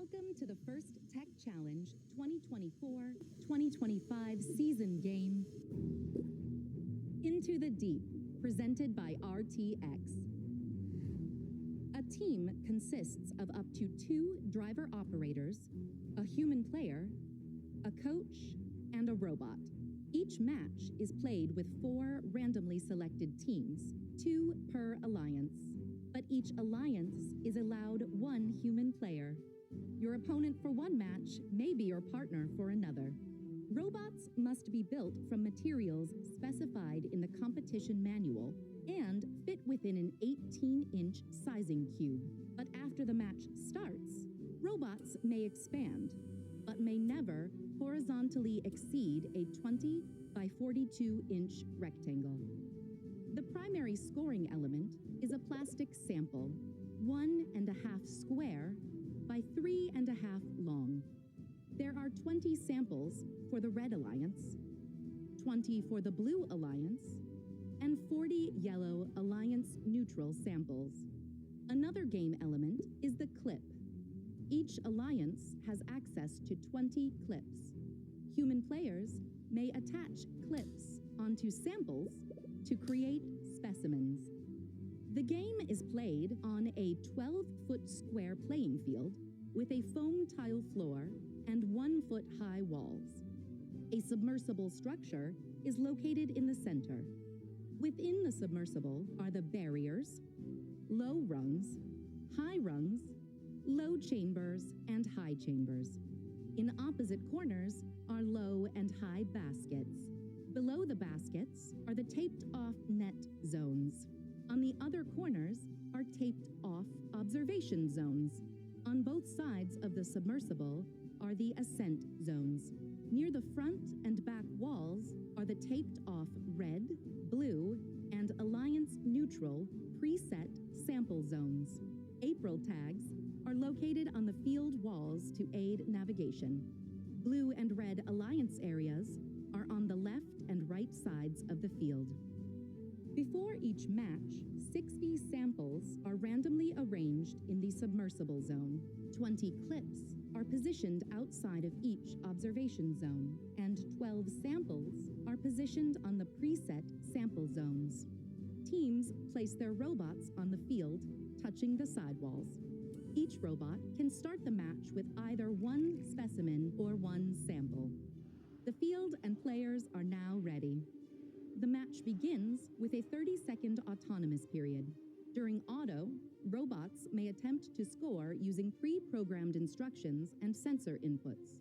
Welcome to the first Tech Challenge 2024-2025 season game, Into the Deep, presented by RTX. A team consists of up to 2 driver operators, a human player, a coach, and a robot. Each match is played with 4 randomly selected teams, 2 per alliance. But each alliance is allowed 1 human player. Your opponent for one match may be your partner for another. Robots must be built from materials specified in the competition manual and fit within an 18-inch sizing cube. But after the match starts, robots may expand, but may never horizontally exceed a 20 by 42-inch rectangle. The primary scoring element is a plastic sample, 1.5 square by 3.5 long. There are 20 samples for the Red Alliance, 20 for the Blue Alliance, and 40 Yellow Alliance neutral samples. Another game element is the clip. Each alliance has access to 20 clips. Human players may attach clips onto samples to create specimens. The game is played on a 12-foot square playing field with a foam tile floor and 1-foot-high walls. A submersible structure is located in the center. Within the submersible are the barriers, low rungs, high rungs, low chambers, and high chambers. In opposite corners are low and high baskets. Below the baskets are the taped-off net zones. On the other corners are taped-off observation zones. On both sides of the submersible are the ascent zones. Near the front and back walls are the taped-off red, blue, and Alliance neutral preset sample zones. April tags are located on the field walls to aid navigation. Blue and red Alliance areas are on the left and right sides of the field. Before each match, 60 samples are randomly arranged in the submersible zone. 20 clips are positioned outside of each observation zone, and 12 samples are positioned on the preset sample zones. Teams place their robots on the field, touching the sidewalls. Each robot can start the match with either 1 specimen or 1 sample. The field and players are now ready. The match begins with a 30-second autonomous period. During auto, robots may attempt to score using pre-programmed instructions and sensor inputs.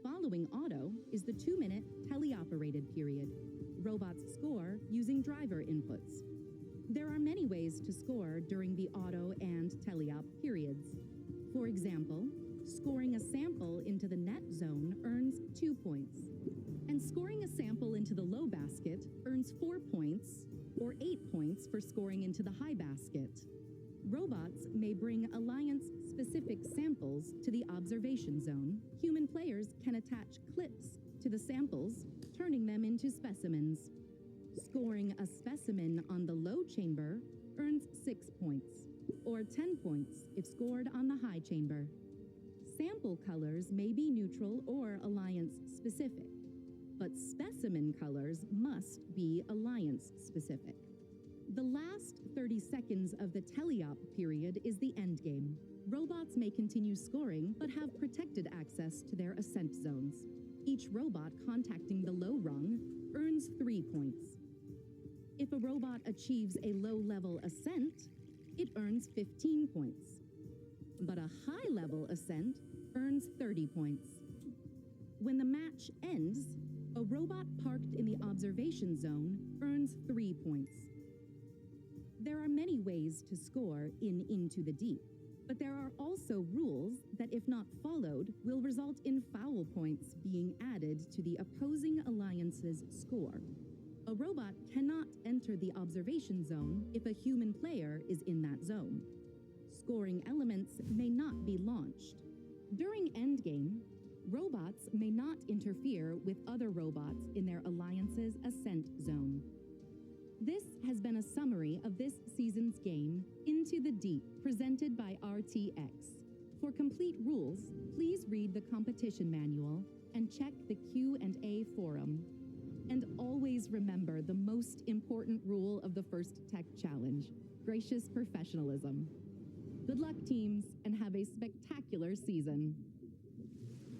Following auto is the 2-minute teleoperated period. Robots score using driver inputs. There are many ways to score during the auto and teleop periods. For example, scoring a sample into the net zone earns 2 points, and scoring a sample into the low basket earns 4 points, or 8 points for scoring into the high basket. Robots may bring Alliance-specific samples to the observation zone. Human players can attach clips to the samples, turning them into specimens. Scoring a specimen on the low chamber earns 6 points, or 10 points if scored on the high chamber. Sample colors may be neutral or Alliance-specific, but specimen colors must be Alliance-specific. The last 30 seconds of the teleop period is the endgame. Robots may continue scoring, but have protected access to their ascent zones. Each robot contacting the low rung earns 3 points. If a robot achieves a low-level ascent, it earns 15 points. But a high-level ascent earns 30 points. When the match ends, a robot parked in the observation zone earns 3 points. There are many ways to score in Into the Deep, but there are also rules that, if not followed, will result in foul points being added to the opposing alliance's score. A robot cannot enter the observation zone if a human player is in that zone. Scoring elements may not be launched. During endgame, robots may not interfere with other robots in their alliance's ascent zone. This has been a summary of this season's game, Into the Deep, presented by RTX. For complete rules, please read the competition manual and check the Q&A forum. And always remember the most important rule of the first tech challenge: gracious professionalism. Good luck, teams, and have a spectacular season.